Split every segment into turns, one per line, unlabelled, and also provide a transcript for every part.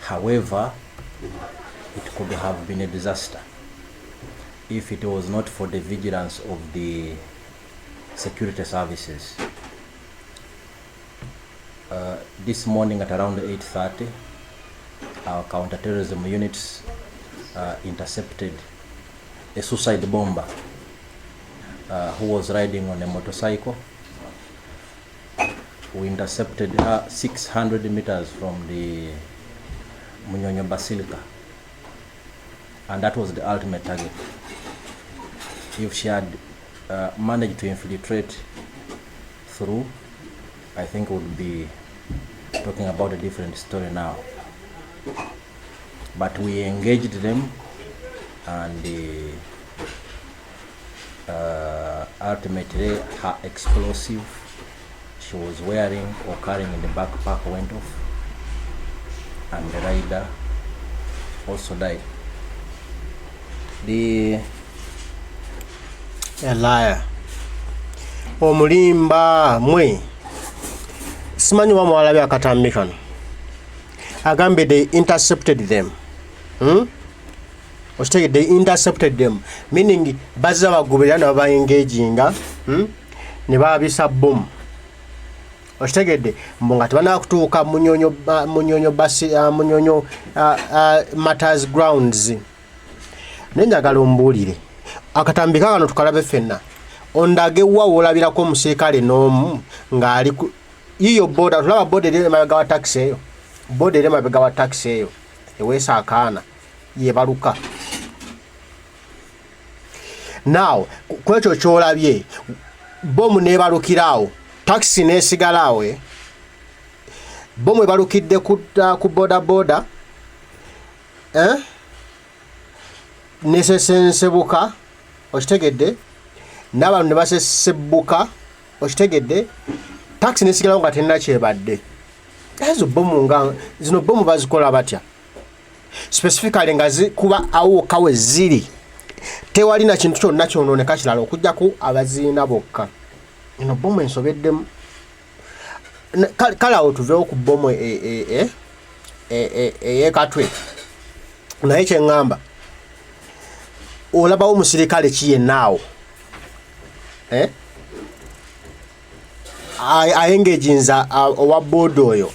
However, it could have been a disaster if it was not for the vigilance of the security services. This morning at around 8:30, our counterterrorism units intercepted a suicide bomber who was riding on a motorcycle. We intercepted her 600 meters from the Munyonyo Basilica, and that was the ultimate target. If she had managed to infiltrate through, I think we would be talking about a different story now. But we engaged them, and ultimately her explosive she was wearing or carrying in the backpack went off, and the rider also died. The
a liar. Omulimba mwe simanyi wa mwalabi akatambi kano agambe they intercepted them. They intercepted them, meaning baza bagubira na ba engaginga ne babisa boom. Ostegede mbonga tubana kutuuka munyonyo matters grounds. Nenjagala ombulire akatambika kano tukalabe fenna ondage wa olabirako omuserikale n'omu ng'ali yiyo boda tulaba boda eri emabega wa taxi eyo, boda eri emabega wa taxi eyo eweesa akaana yebaluka. Now kwekyo kyolabye bomu nebalukiraawo, taxi nesigalawo, bomu ebalukidde ku boda nesesensebuka, okitegedde, n'abantu ne basesebuka, okitegedde, taxi nesigalawo nga tenna kyebadde. Ezo bomu nga zino bomu bazikola batya specifically nga zikuba awuka we ziri tewali na kintu kyonna kyonooneka kirala okujjaku abaziina bokka. Eno bomu ensobeddemu. Kale awo tuveewo ku bomu ey'ekatwe. Naye kye ŋŋamba olabawo omusirikale kiyennaawo ayengeginza owa booda oyo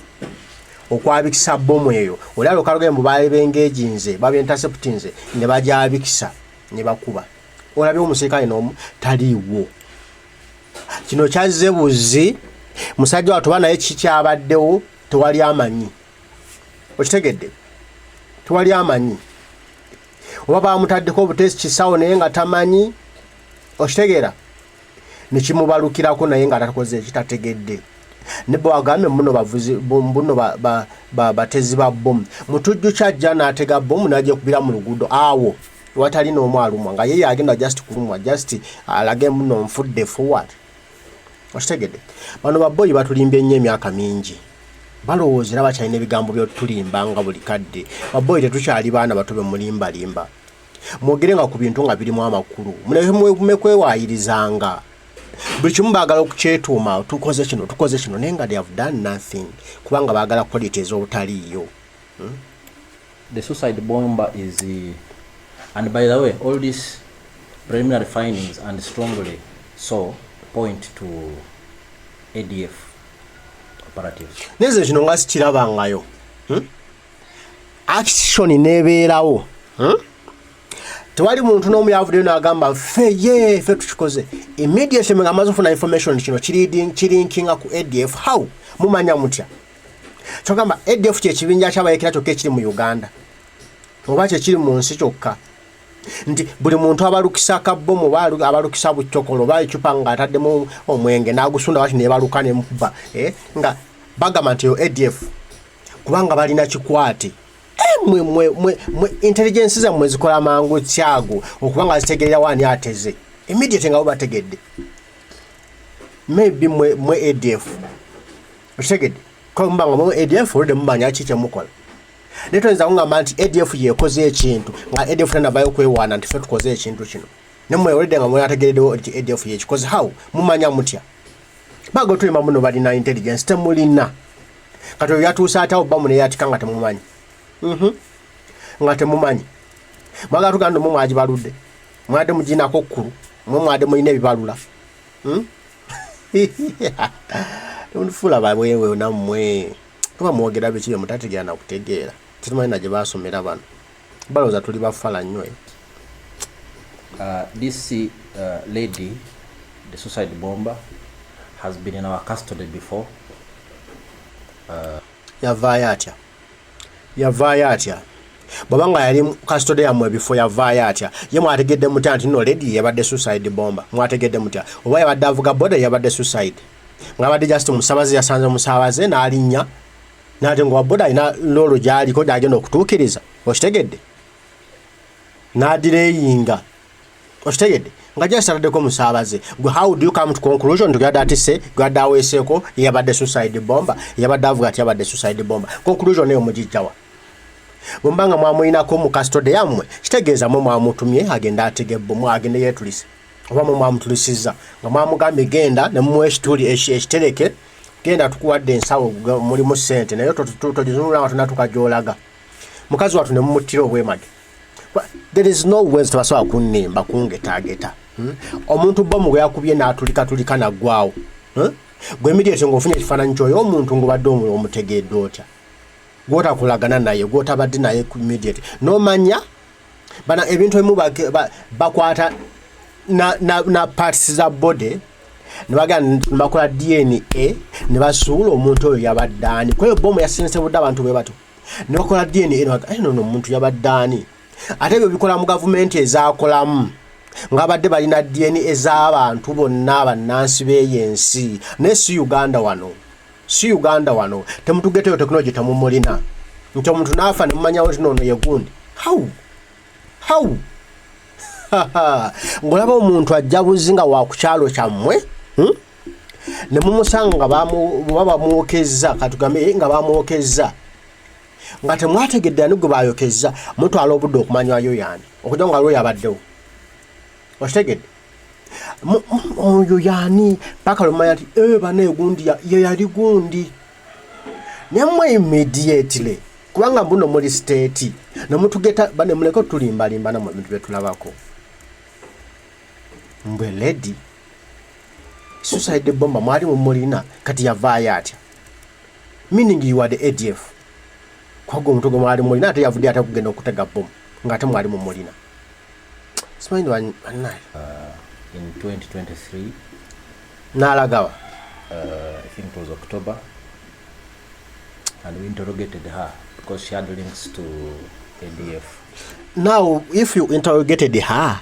okwabikisa bomu eyo, olaba okaluga mbu baali bengeginze babinterceptinze ne bajabikisa ne bakuba. Olabye omusirikale n'omu taliiwo. Kino kyazze buzi, musajja watuba naye kikyabaddewo tewali amanyi. Okitegedde? Tewali amanyi. Oba bamutaddeko obutesi kisawo naye nga tamanyi. Okitegeera? Ne kimubalukirako naye nga takoze ekitategedde. Ne bwe wagambe muno bavuzi buno batezi ba bomu. Mutujju kyajja n'atega bomu n'ajja kubira mu luguudo awo watali n'omu alumwa nga ye agenda just kulumwa, just alage muno nfudde forward. Okitegedde? Bano baboyi batulimbye nnyo emyaka mingi. Balowoozera bakyalina ebigambo byotulimba nga buli kadde. Baboyi tetukyali baana bato bemulimbalimba. Mwogerenga ku bintu nga birimu amakulu. Mumekwewayirizanga. Buli kimu baagala okukyetuuma, tukoze kino naye nga they have done nothing kubanga baagala quality ez'obutaliiyo.
The suicide bomber is and by the way, all these preliminary findings and strongly so point to ADF operatives.
Neze kino nga sikirabangayo. Action nebeerawo. Tewali muntu n'omu yavuddeyo n'agamba ffe tukikoze. Immediately nga amaze ofuna information kino kirinkinga ku ADF. How? Mumanya mutya? Kyogamba ADF kyekibinja ky'abayekera kyokka ekiri mu Uganda. Oba kyekiri mu nsi kyokka. Nti buli muntu abalukisa akabomu abalukisa butyokolo bayicupa nga ataddemu omwenge n'agusunda wati nebaluka nemukuba. Nga bagamba nti yo ADF kubanga balina kikwate. Mwe intelligence zammwe zikola mangu kyago okubanga zitegerera wani ateze. Immediately nga bategedde. Maybe mwe ADF. Okitegedde? Kwa mbanga mwe ADF olide mumanya kiki mukola. Netonza ngamba nti ADF yekoze ekintu nga ADF nanabayo kwewaana nti ffe tukoze ekintu kino. Nemwe olide nga mwe ategereddewo nti ADF yekikoze. How? Mumanya mutya? Bago tulima muno balina intelligence temulina. Kato yatuusa atawo bamu ne yatika nga temumanyi. nga temumanyi mwaga tuganda mu mwagibaludde mwade mujinako kkulu mwade mulina ebibalula tonfula babwewe nammwe kuba mwogera biki bye mutategeera na kutegeera tumanyi na gye basomera bano balowooza tuli bafala nnyo.
This lady, the suicide bomber, has been in our custody before.
Yavaayo atya bw'abanga yali custody yammwe before yavaayo atya ye mwategedde mutya nti no lady yabadde suicide bomber mwategedde mutya oba yabadde avuga boda yabadde suicide ngabadde just musabaze yasanze musabaze n'alinnya n'ate nga boda alina loolo gy'aliko gy'agenda okutuukiriza okitegedde n'adireyinga okitegedde nga gyasaladdeko musabaze gwe how do you come to conclusion tugenda ati se gwadde aweeseeko yabadde suicide bomber yabadde avuga ati yabadde suicide bomber conclusion eyo mugijjawa bwembanga mwamuyinako mu custody yammwe kitegeeza mwe mwamutumye agenda atege bomu agende yeetulise oba mwe mwamutulisiza nga mwamugambye genda ne mumuwa ekituli ekitereke genda tukuwadde ensawo mulimu ssente naye togizunula nga tonna tukagyolaga mukazi wattu ne mumuttira obwemage. There is no way tubasobola kunnimba kungetageta omuntu bomu gwe yakubye n'atulika naggwawo gwe immediate ng'ofunye ekifaananyi kyoyo omuntu ng'obadde omutegedde otya gwotakolagana naye gwotabadde naye immediate nomanya bana ebintu ebimu bakwata na parts za body ne bagenda bakola DNA ne basuula omuntu oyo yabadde ani kweyo bomu yasinze budde abantu bwe bato ne bakola DNA no omuntu yabadde ani ate ebyo bikola mu gavumenti ezakolamu ng'abadde balina DNA ez'abantu bonna abannansi b'ensi ne si Uganda wano temutugeteyo tekinologi temumulina nti omuntu n'afa ne mumanyawo nti noono ye gundi how ng'olaba omuntu ajja buzinga wa ku kyalo kyammwe ne mumusanga baba bamwokezza katugambe nga bamwokezza nga temwategedde ani gwe bayokezza mutwala obudde okumanywayo yaani okujja nga lwe yabaddewo okitegedde oyo yaani paka lwemanya nti bana egundi ye yali gundi nemmwe immediately kubanga mbuno muli state nemutugeta bane muleko tulimbalimba namwe ebintu byetulabako mbwe lady suicide bomber mwali mumulina kati yavaayo atya meaning you are the ADF kwago omuntu gwe mwali mulina ate yavudde ate kugenda okutega bomu ng'ate mwali mumulina simanyi wannaye
in 2023
n'alagawa
I think it was October, and we interrogated her because she had links to ADF.
Now, if you interrogated her,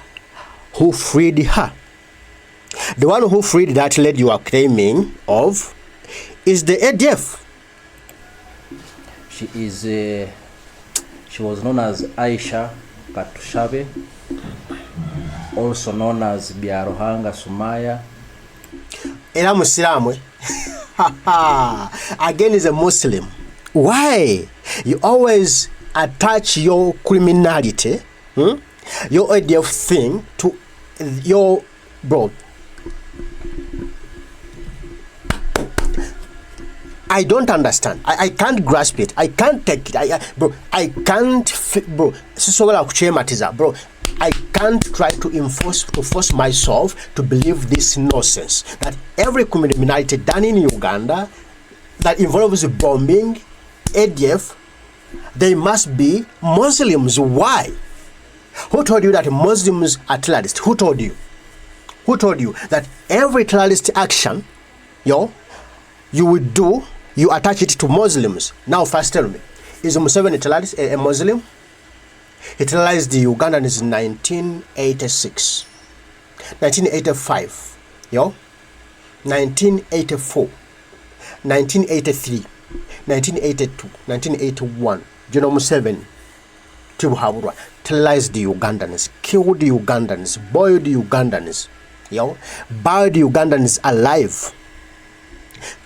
who freed her? The one who freed that lady you are claiming of is the ADF.
She was known as Aisha Katushabe, also known as Biarohanga Sumaya.
Era Muslim. Again is a Muslim. Why? You always attach your criminality, your ADF thing to your bro. I don't understand. I can't grasp it. I can't take it. Bro, I can't, bro. Bro, I can't try to force myself to believe this nonsense that every criminality done in Uganda that involves bombing, ADF, they must be Muslims. Why? Who told you that Muslims are terrorists? Who told you? Who told you that every terrorist action, you would do, you attach it to Muslims? Now first tell me, is Museveni a Muslim? He terrorized the Ugandans in 1986, 1985, 1984, 1983, 1982, 1981. General Museveni, Tibuhaburwa, terrorized the Ugandans, killed the Ugandans, boiled the Ugandans, buried the Ugandans alive.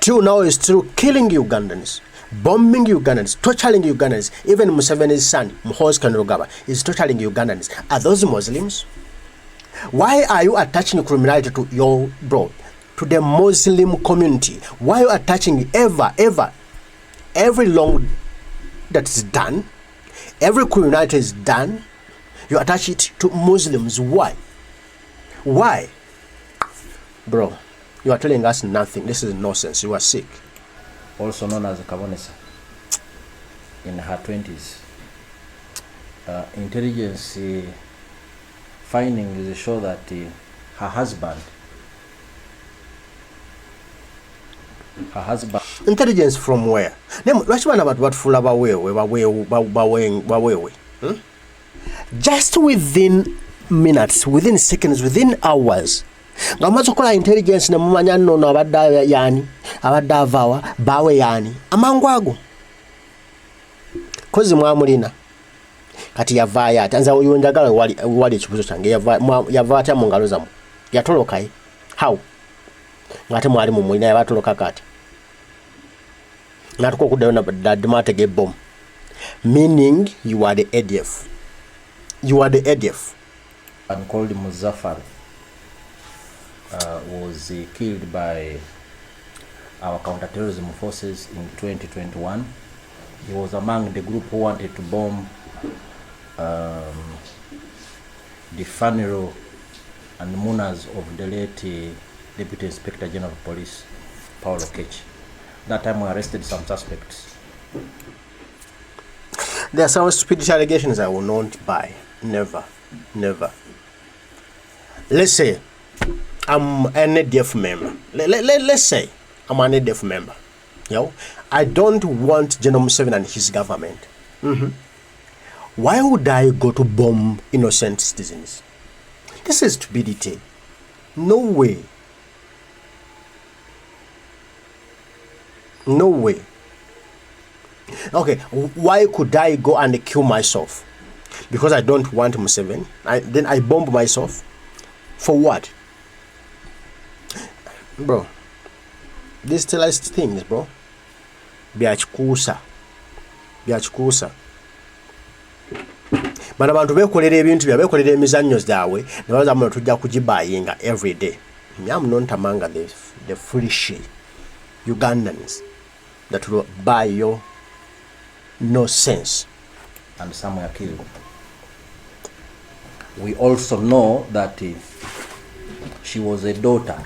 Till now is still killing Ugandans, bombing Ugandans, torturing Ugandans. Even Museveni's son, Muhoozi Kainerugaba, is torturing Ugandans. Are those Muslims? Why are you attaching criminality to your bro, to the Muslim community? Why are you attaching every wrong that is done Every criminality is done, you attach it to Muslims. Why? Why? Bro, you are telling us nothing. This is nonsense. You are sick.
Also known as Kabonesa, in her 20s. Intelligence findings show that her husband.
Intelligence from where? Just within minutes, within seconds, within hours. Ngamazokola intelligence ne mumanya nno abadda yani, abadda avawa, bawe yani. Amangwago. Kozi mwamulina. Kati yavaya atanza oyonjagala wali ekibuzo kyange yava atya mu ngalo zamu. Yatoloka ye. How? Ngate mwali mu mulina yabatoloka kati. Natuko okuddayo na Okutega Bomu. Meaning you are the ADF. You are the ADF.
And called Muzaffar was killed by our counterterrorism forces in 2021. He was among the group who wanted to bomb the funeral and mourners of the late Deputy Inspector General of Police, Paulo Kechi. That time we arrested some suspects.
There are some stupid allegations I will not buy. Never. Never. Let's say I'm an ADF member. Let's say I'm an ADF member. You know, I don't want General Museveni and his government. Why would I go to bomb innocent citizens? This is stupidity. No way. No way. Okay, why could I go and kill myself? Because I don't want Museveni. Then I bomb myself. For what? Bro, these terrorist things, bro. Byachikusa. Bana bantu bekolera ebintu bya bekolera emizannyo zaabwe ne baza mu tujja kugibayinga every day. I'm not among the foolish Ugandans that will buy your nonsense.
And some were killed. We also know that she was a daughter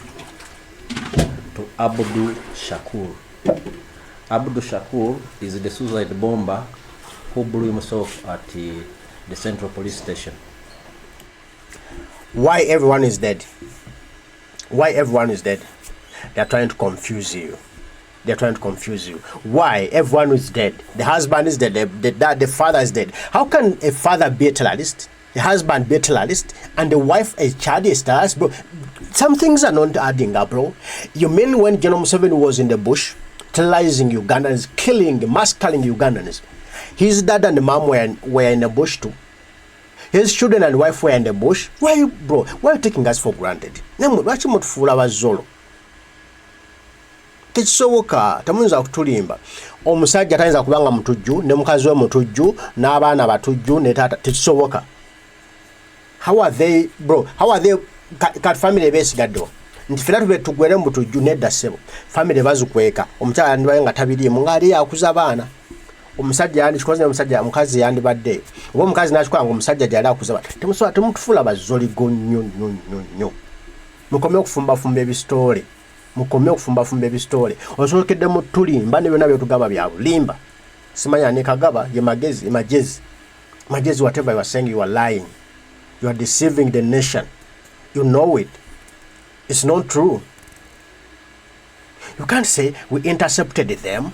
to Abdul Shakur. Abdul Shakur is the suicide bomber who blew himself at the Central Police Station.
Why everyone is dead? Why everyone is dead? They are trying to confuse you. They are trying to confuse you. Why everyone is dead? The husband is dead. The father is dead. How can a father be a terrorist? The husband be a terrorist, and the wife a child is terrorist, bro? Some things are not adding up, bro. You mean when General Museveni was in the bush, terrorizing Ugandans, massacring Ugandans, his dad and the mom were in the bush too? His children and wife were in the bush? Why, bro? Why are you taking us for granted? Tekisoboka tamuyinza kutulimba omusajja tayinza kubanga mutujju ne mukazi we mutujju n'abaana batujju ne tata tekisoboka. How are they, bro? How are they? Kat family beesigaddewo nti fena tube tugwere mu tujju nedda ssebo family bazikweka omukyala yandibaye nga tabiriimu ng'ali yakuza abaana omusajja yandikikoze omusajja mukazi yandibadde oba omukazi n'akikola nga omusajja gyali akuza abaana temusobola temutufuula bazoligo nnyo mukome okufumbafumba ebisitoole. Mukomye okufumba ebisitoole osobokedde mu tulimba ne byonna byetugamba bya bulimba. Simanya ne kagaba ye magezi whatever you are saying, you are lying, you are deceiving the nation, you know it. It's not true. You can't say we intercepted them,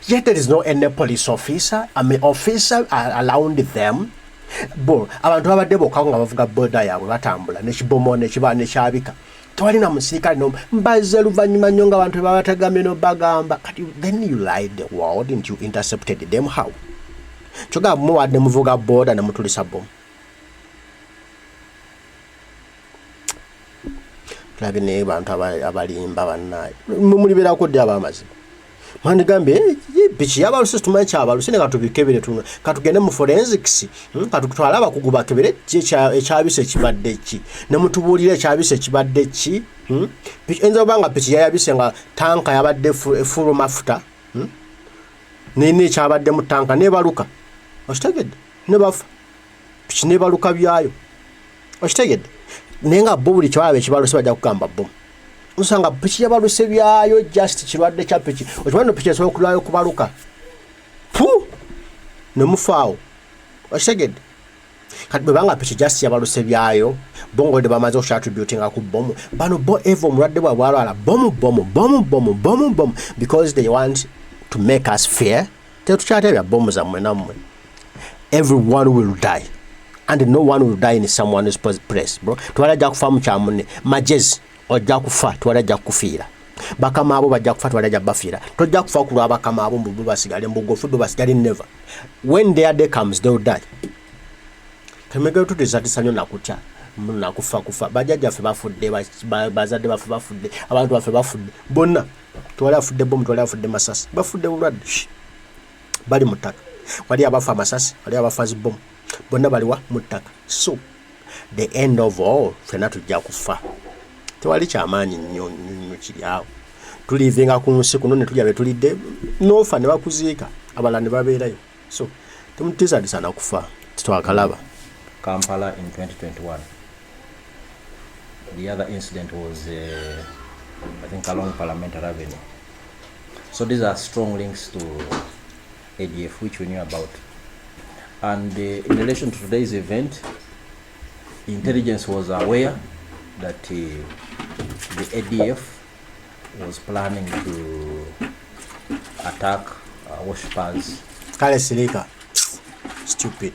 yet there is no any police officer officer around them. Bo abantu abadde bokka nga bavuga boda yaabwe batambula nekibomo nekyabika tewalina musirikale no mbazze luvannyuma nnyo nga abantu babategamye no bagamba kati then you lied the world and you intercepted them. How? Kyogamba muwadde muvuga boda ne mutulisa bomu. Tulabe naye bantu abalimba bannaye mulibeerako ddi ab'amazima. Mandigambe piki y'abalusi tumanyi ky'abalusi ne katubikebere tuno katugende mu forensics katutwala abakugu bakebere ekyabise ekibadde ki ne mutubuulira ekyabise ekibadde ki. Enza obanga piki yayabise nga tanka yabadde efulu mafuta nini kyabadde mu tanka nebaluka okitegedde nebafa piki nebaluka byayo okitegedde nenga bubuli kyabe kibaluse bajja kugamba bomu usanga piki yabaluse byayo just kirwadde kya piki okibano piki esobola okulwayo kubaluka nemufaawo okitegedde kati bwebanga piki just yabaluse byayo bongo de bamaze okuttributinga ku bomu bano bo evo omulwadde bwa bwalwala bomu because they want to make us fear tetukyatebya bomu zammwe nammwe everyone will die and no one will die in someone's place bro twalajja kufa mu kyamune majezi ojja kufa twalajja kufiira bakama abo bajja kufa twalajja bafiira tojja kufa kulwa bakama abo mbu basigale mbugofu basigale never when their day comes they will die kemege tutizatisanyo nakutya nakufa bajjajja ffe bafudde bazadde baffe bafudde abantu baffe bafudde bonna twali afudde bomu twali afudde masasi bafudde bulwadde bali mu ttaka wali abafa amasasi wali abafa zibomu bonna baliwa mu ttaka so the end of all fena tujja kufa tewali kyamaanyi nnyo kiri awo tulivinga ku nsi kuno ne tulya be tulidde nofa ne bakuziika abala ne babeerayo so temutiisadisa na kufa titwakalaba.
Kampala in 2021. The other incident was, I think, along Parliamentary Avenue. So these are strong links to ADF, which we knew about. And in relation to today's event, intelligence was aware that the ADF was planning to attack worshippers.
Kale Silika, stupid.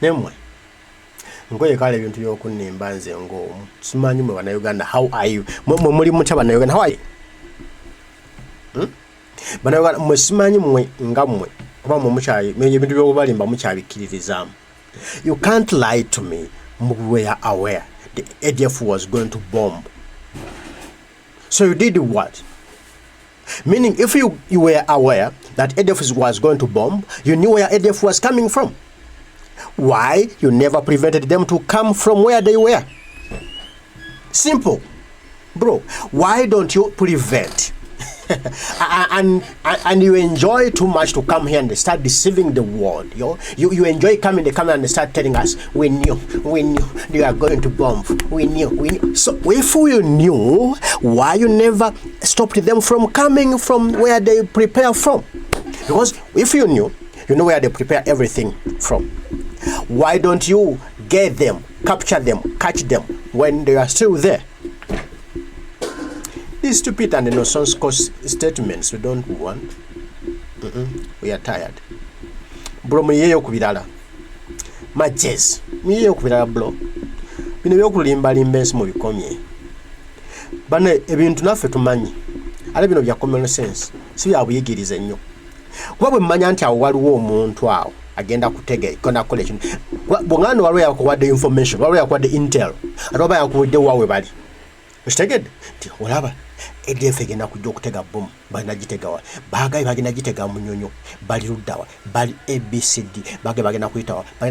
Nemwe ngoye kale ebintu byokunimba nze ng'omu simanyi mwe Bannayuganda how are you muli mutya Bannayuganda how are you Bannayuganda mwe simanyi mwe nga mmwe kuba mwe mukyayi ebintu byokubalimba mukyabikiririzaamu. You can't lie to me. We are aware the ADF was going to bomb, so you did what? Meaning if you were aware that ADF was going to bomb, you knew where ADF was coming from. Why you never prevented them to come from where they were? Simple, bro. Why don't you prevent? and you enjoy too much to come here and start deceiving the world. You enjoy coming to come and start telling us we knew they are going to bomb. We knew. So if you knew, why you never stopped them from coming from where they prepare from? Because if you knew, you know where they prepare everything from. Why don't you get them, capture them, catch them when they are still there? These stupid and nonsensical statements we don't want. We are tired. Bro, muyeyo kubirala. Majez. Muyeyo kubirala bro. Bino byokulimba limba ensi mu bikomye. Bane ebintu naffe tumanyi. Ale bino bya common sense. Si bya buyigirize nnyo. Kuba bwe mmanya nti awo waliwo omuntu awo agenda kutega ikona collection. Bwongano waliwo yakuwadde information, waliwo yakuwadde intel. Atoba yakuwadde wawe bali. Oshitegedde? Ti olaba ADF egenda kujja okutega bomu balina gitegawa bagayi bagenda gitega munyonyo bali luddawa bali ABCD bagayi bagenda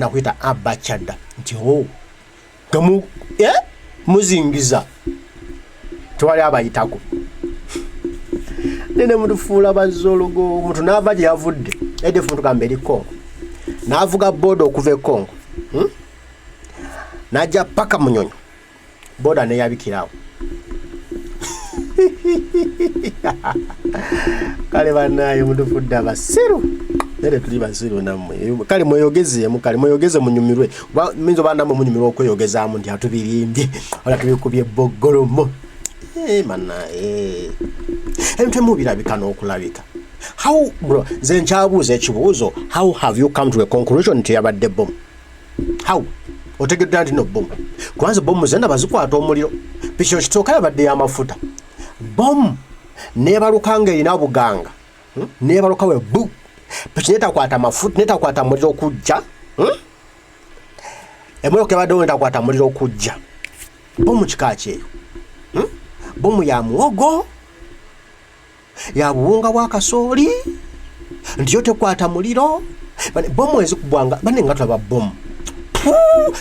kuyita abachada nti gamu muzingiza twali abayitako nene mutufuula bazologo omuntu n'ava gye yavudde ADF mutugamba eri Congo n'avuga boda okuva e Congo n'ajja paka munyonyo boda neyabikirawo kale banayo mutufudde abasiru nere tuli basiru namwe kale mweyogezemu kale mweyogeze munyumirwe minzo bana mu munyumirwe okweyogezaamu ndi atubirimbye ola tubikubye boggolomo mana ebintu mubirabika n'okulabika. How bro nze nkyabuuza ekibuuzo, how have you come to a conclusion nti yabadde bomu? How otegedde nti no bomu? Kubanza bomu zenda bazikwata omuliro piki okitooka yabadde y'amafuta bomu nebalukanga erina buganga nebaluka we bu piki netakwata mafuta netakwata muliro okujja emotoka ebaddewo netakwata muliro okujja. Bomu kika kyeyo bomu ya muwogo ya buwunga bwa kasooli ndiyo tekwata muliro bane bomu ezikubwanga bane nga tulaba bomu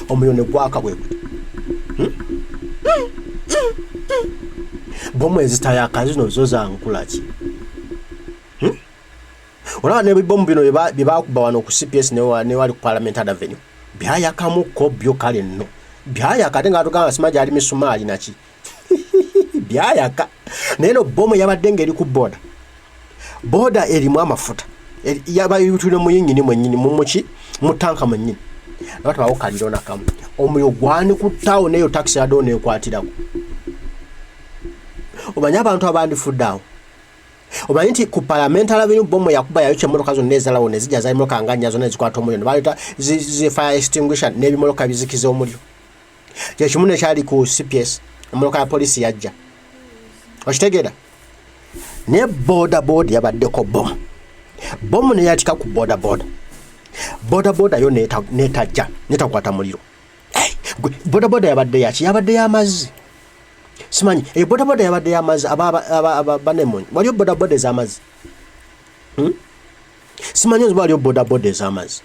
omuliro ne gwaka bwe bomu ezitayaka zino zo zankula ki olaba ne bomu bino bye bakuba wano ku CPS ne wali ku Parliamentary Avenue byayakamu ko byo kale nno byayaka ate nga tugamba simaji ali misumali naki byayaka neno bomu yabadde ngeri ku boda erimu amafuta yaba yutule mu yingini mwennyini mumuki mutanka mwennyini nabato bawo kaliro nakamu omuliro gwani ku town eyo taxi adone ekwatirako obanya abantu abandi fuddawo omanyi nti ku Parliamentary Avenue bomu yakuba yayocha emmotoka zonna ezalawo ne zijja za emmotoka nganya zonna ezikwata omuliro ne baleta zi fire extinguisher n'ebimoloka bizikiza omuliro kyekimu ne kyali ku CPS emmotoka ya polisi yajja okitegeera ne boda yabaddeko bomu ne yatika ku boda yo netajja netakwata muliro boda yabadde yaki yabadde y'amazzi simanyi boda yabadde y'amazzi banemonyi waliyo boda ez'amazzi simanyi nzi waliyo boda ez'amazzi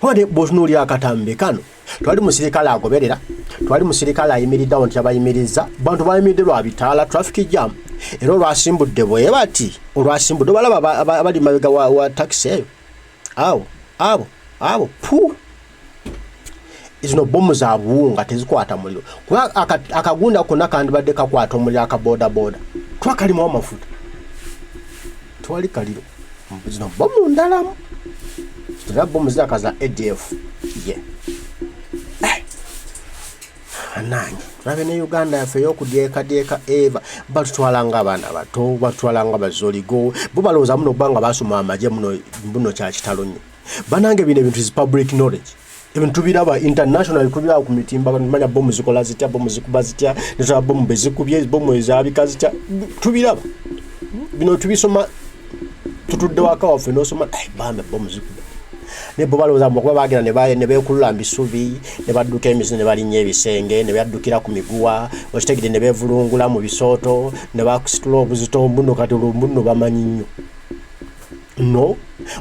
wade bw'otunuulira akatambi kano twali musirikale agoberera twali musirikale ayimiriddewo nti abayimiriza bantu bayimiridde lwa bitaala traffic jam era olwasimbudde bwe bati olwasimbudde balaba abali mabega wa taxi eyo abo zino bomu za buwunga tezikwata muliro kuba akagunda konna kandibadde kakwata omuliro akaboda twakalimu amafuta twali kaliro zino bomu ndalamu zino bomu ziraka ADF nange tulabe ne Uganda yaffe y'okudyekadyeka eva batutwalanga abaana bato batutwalanga bazoligo bo balowooza muno okuba nga basoma amagye muno kya kitalo nnyo banange bino ebintu is public knowledge ebintu biraba international kubira ku mitimba manya bomu zikola zitya bomu zikuba zitya netwa bomu bezikubye bomu ezabika zitya tubiraba bino tubisoma tutudde waka waffe n'osoma bambe bomu zikuba ne bo balowooza kuba bagenda ne beekulula mbisubi ne badduka emizi ne balinnya ebisenge ne baddukira ku miguwa okitegedde ne beevulungula mu bisooto ne bakusitula obuzito mbuno kati olumbuno bamanyi nnyo no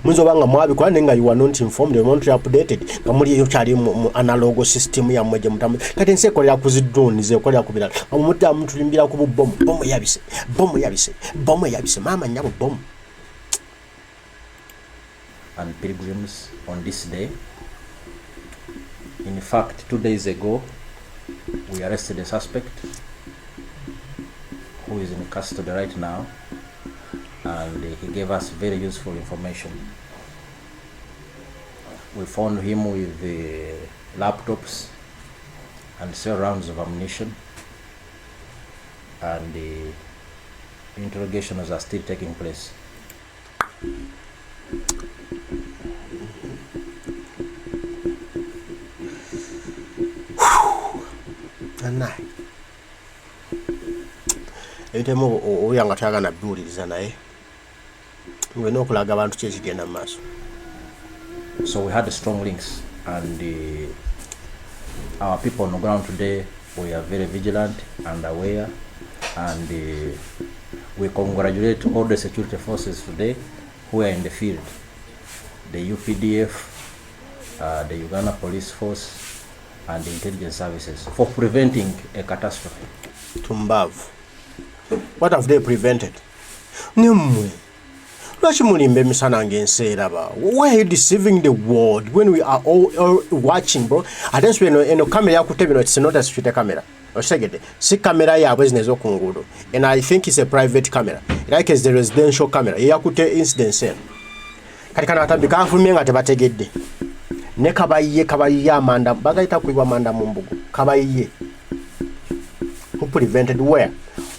muyinza oba nga mwabikola naye nga you are not informed you want to updated nga muli eyo kyali mu analogo system yammwe gye mutamu kati ensi ekolera ku zidrooni zekolera ku birala omuddamu tulimbira ku bomu yabise maama nnyabo bomu.
And pilgrims on this day. In fact, 2 days ago, we arrested a suspect who is in custody right now, and he gave us very useful information. We found him with the laptops and several rounds of ammunition, and the interrogations are still taking place.
Ebitemu oyanga twagana biwuliriza naye ngwena okulaga abantu kyekigenda mu maaso.
So we had strong links, and our people on the ground today, we are very vigilant and aware, and we congratulate all the security forces today who are in the field, the UPDF, the Uganda Police Force, and the intelligence services, for preventing a catastrophe.
Tumbavu. What have they prevented? Nimwe. Lwachimulimbe misana ngenseera ba. Why are you deceiving the world when we are all watching, bro? Atenswe eno camera yakutebino, it's not a street camera. Oshegede. Si camera yabwe zinezo ku ngudo. And I think it's a private camera. Like it's the residential camera. Yakute incident scene. Kati kana atambika afulumye nga tebategedde. Ne kabayiye amanda bagayita kuibwa amanda mu mbugo. Kabayiye. Who prevented where?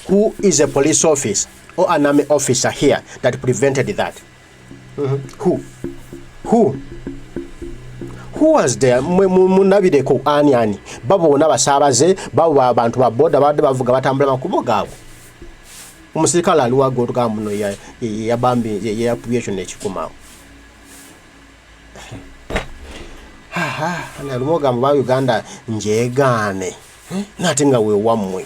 Who is a police officer or an army officer here that prevented that? Who was there? Munabideko ani babo n'abasabaze babo abantu ba boda badde bavuga batambula makubo gaabo. Omusirikale aliwa gotuka muno ya bambi ya aviation ekikumawo. Ana lumoga mu Uganda njegaane. Natinga we wamwe.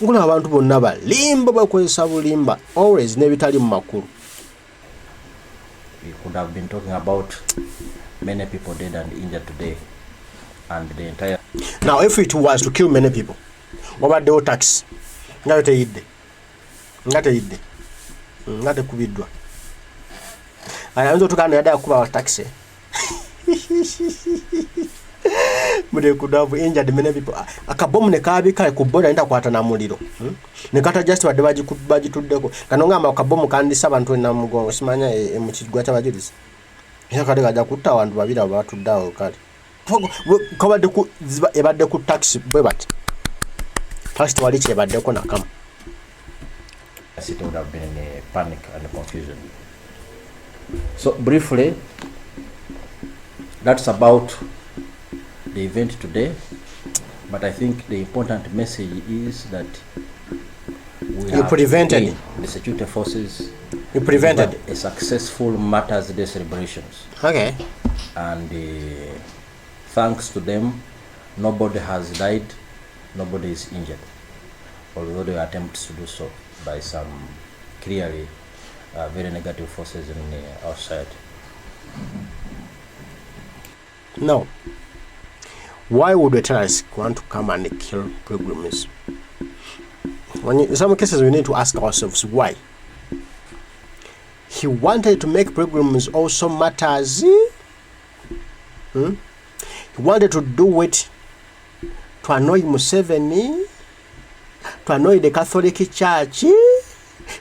Ngula abantu bonna balimba bakozesa bulimba always nebitali mu makulu.
we could have been talking about many people dead and injured today, and the entire.
Now, if it was to kill many people, what about the tax? Not the kubidwa. I am not going to go tax. But they could have injured many people. Akabomu ne kabika kuboda enda kwata na muliro. Nekata just baji tuddeko. Kanonga akabomu kandisa abantu na mugongo simanya mu kigwa ky'abajulizi. Yakade kaja kutta abantu babira abatuddawo kale. Kabadde ku ebadde ku taxi bwe bati. First wali chebaddeko nakama.
It would have been in a panic and confusion. So briefly, that's about the event today, but I think the important message is that we have
prevented
the security forces.
You prevented
a successful Martyrs' Day celebrations.
Okay.
And thanks to them, nobody has died, nobody is injured, although there were attempts to do so by some clearly very negative forces in our side.
No. Why would the terrorists want to come and kill pilgrims? In some cases, we need to ask ourselves why. He wanted to make pilgrims also martyrs. He wanted to do it to annoy Museveni, to annoy the Catholic Church.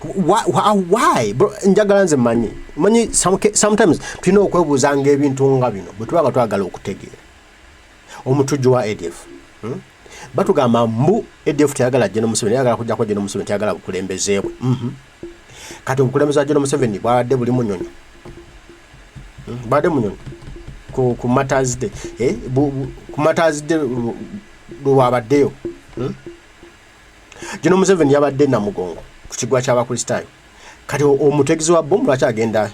Why? Bro, njagalanze manyi sometimes tulina okwebuzanga ebintu nga bino bwe tuba twagala okutegeera omutujju wa ADF batugamba mbu ADF teyagala General Museveni, yagala kujjako General Museveni, teyagala bukulembezeebwe. Kati obukulembeze bwa General Museveni bwadde buli munyonyo bwadde munyonyo ku Martyrs' Day ku Martyrs' Day lwabaddeyo General Museveni yabadde na mugongo ku kigwa ky'abakristaayo. Kati omutegezi wa bomu lwaki agenda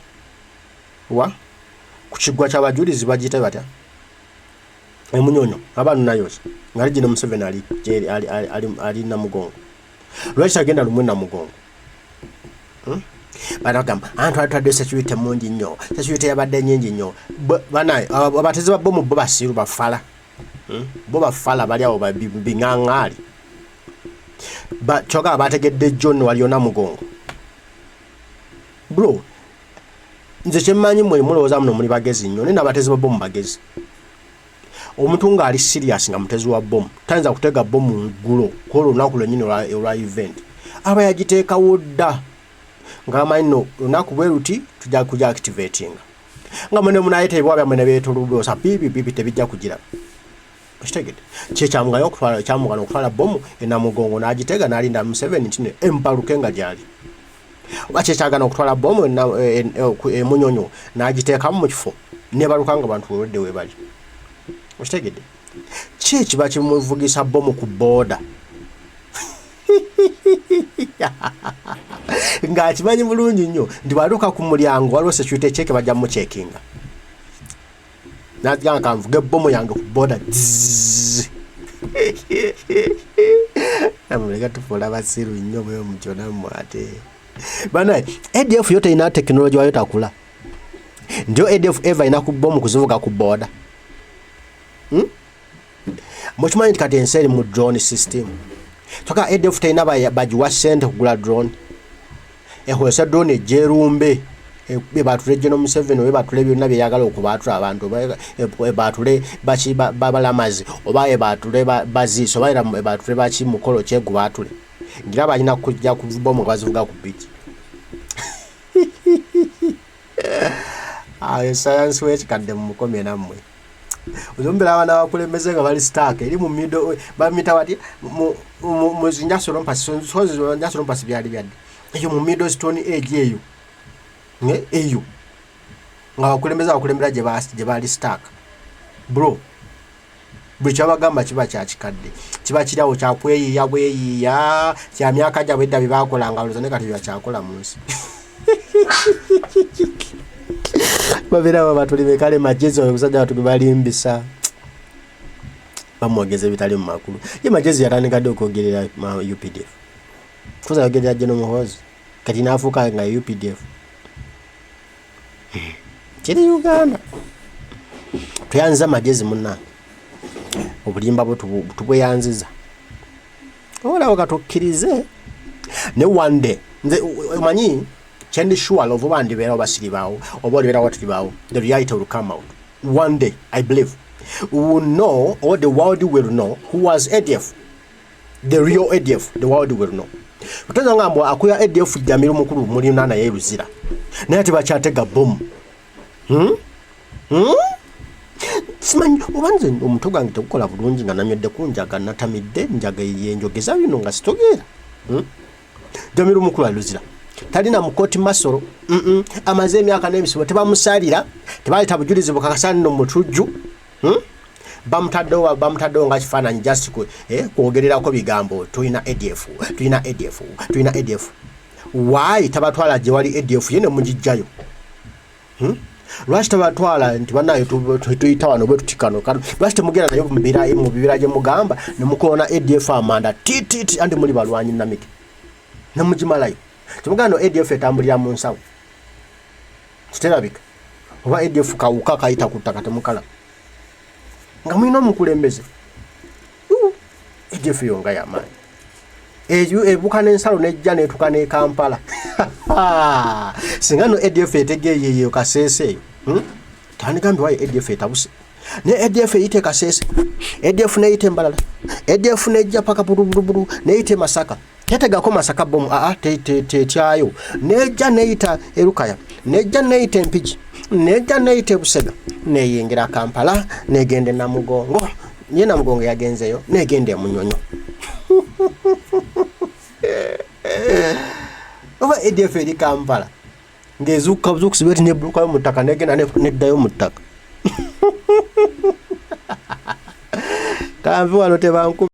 wa ku kigwa ky'abajulizi bagiyita batya emunyonyo abantu nayo ngali General Museveni ali na mugongo. Lwaki agenda lumwe na mugongo? Banagamba antu atadde security mungi nnyo, security yabadde nnyingi nnyo. Banaye abatezi ba bomu bo basiru bafala bo bafala bali awo biŋŋaŋŋaali. Choka abategedde John waliona mugongo. Bro, nze kyemmanyi mwe mulowooza muno muli bagezi nnyo, naye n'abatezi ba bomu bagezi. Omuntu nga ali serious nga mutezi wa bomu tayinza kutega bomu ng'ulo ku lunaku lwennyini olwa event. Aba yagiteekawo dda ng'amanyi no lunaku bwe luti tujja kuja activating. Nga mwene munaayitebwa byammwe ne beetoloosa piipi tebijja kugira. Oshitegedde kyekyamugayo okutwala bomu enamugongo n'agitega n'alinda Museveni nti empaluke nga gyali. Oba kyekyagana okutwala bomu emunyonyo n'agiteekamu mu kifo nebaluka nga bantu wewedde we bali. Oshitegedde ki ekiba kimuvugisa bomu ku booda ng'akimanyi bulungi nnyo nti bwatuuka ku mulyango waliwo security check bajja mucekinga. Najja kanvuge bomu yange ku booda. Amuleka tufuula basiru nnyo bwe mukyona mwate. Banaye ADF yote ina technology wayo takula. Ndio ADF eva ina ku bomu kuzivuga ku booda. Muchimanyi kati enseri mu drone system. Toka ADF taina bajiwa sente kugula drone. Ehoesa drone jerumbe. Bebatule General Museveni bebatule byonna byeyagala okubaatula abantu bebatule baki babalamazi oba bebatule baziiso oba bebatule baki mukolo kyegubaatule ngira balina kujja kuvuba mu bazivuga ku beach. Science wekikadde mu mukomye nammwe ozombera abana bakulembeze nga bali stark eri mu middle bamita wati mu zinjasolo mpasi byali byadde eyo mu middle stone age eyo eyo nga bakulembera gye bali stark. Bro, bwe kyabagamba kiba kyakikadde kiba kirawo kyakweyiya kya myaka gyabwe edda bye baakolanga olowooza ne kati byakyakola mu nsi. Babeera batuli bekale magezi omusajja batuli balimbisa bamwogeza ebitali mu makulu. Ye magezi yatandikadde okwogerera UPDF kuza yogerera General Muhoozi kati n'afuuka nga UPDF. kiri Uganda tuyanza magezi munna obulimba bwe tubweyanziza olaba katukkirize ne one day nze omanyi chendi sure of bandi bera basiribao oba bera watulibao the reality will come out one day. I believe we will know, or the world will know, who was ADF, the real ADF. The world will know. Kutoza ngambo akuya ADF jamiru mukuru muri nana yeruzira naye tibachatega bomu simanyi obanze omuntu gange tegukola bulungi nga namyedde kunjaga natamidde njaga yenjogeza bino nga sitogera jamiru mukuru aluzira talina mukoti masoro amaze emyaka n'ebisibo tebamusalira tebaleta bujulizi bukakasani no mutujju bamutaddewo nga kifaananyi just kwogererako bigambo tulina ADF why tabatwala gye wali ADF yene mugijjayo lwaki tabatwala nti banayo tuyita wano bwe tutikano lwaki temugenda nayo mu bibira gye mugamba ne mukoona ADF amanda tititi andi muli balwanyi namiki ne mugimalayo tumugano ADF etambulira mu nsawo kiterabika oba ADF kawuka kayita ku ttaka temukala nga mulina omukulembeze ADF yonga y'amaanyi eyo ebuka n'ensalo nejja neetuka ne Kampala singa no ADF etegeeyeeyo Kasese eyo tandikambye wayo ADF etabuse ne ADF eyite Kasese ADF neyite Mbalala ADF nejja paka bulubulu neyite Masaka tetegako Masaka bomu tetyayo nejja neyita Erukaya nejja neyite Mpigi nejja neyite Busega neyingira Kampala negende Namugongo ye Namugongo yagenzeyo negende Munyonyo oba ADF eri Kampala ngezuka buzukusibeti nebulukayo mu ttaka negenda neddayo mu ttaka kanvi wano tebanku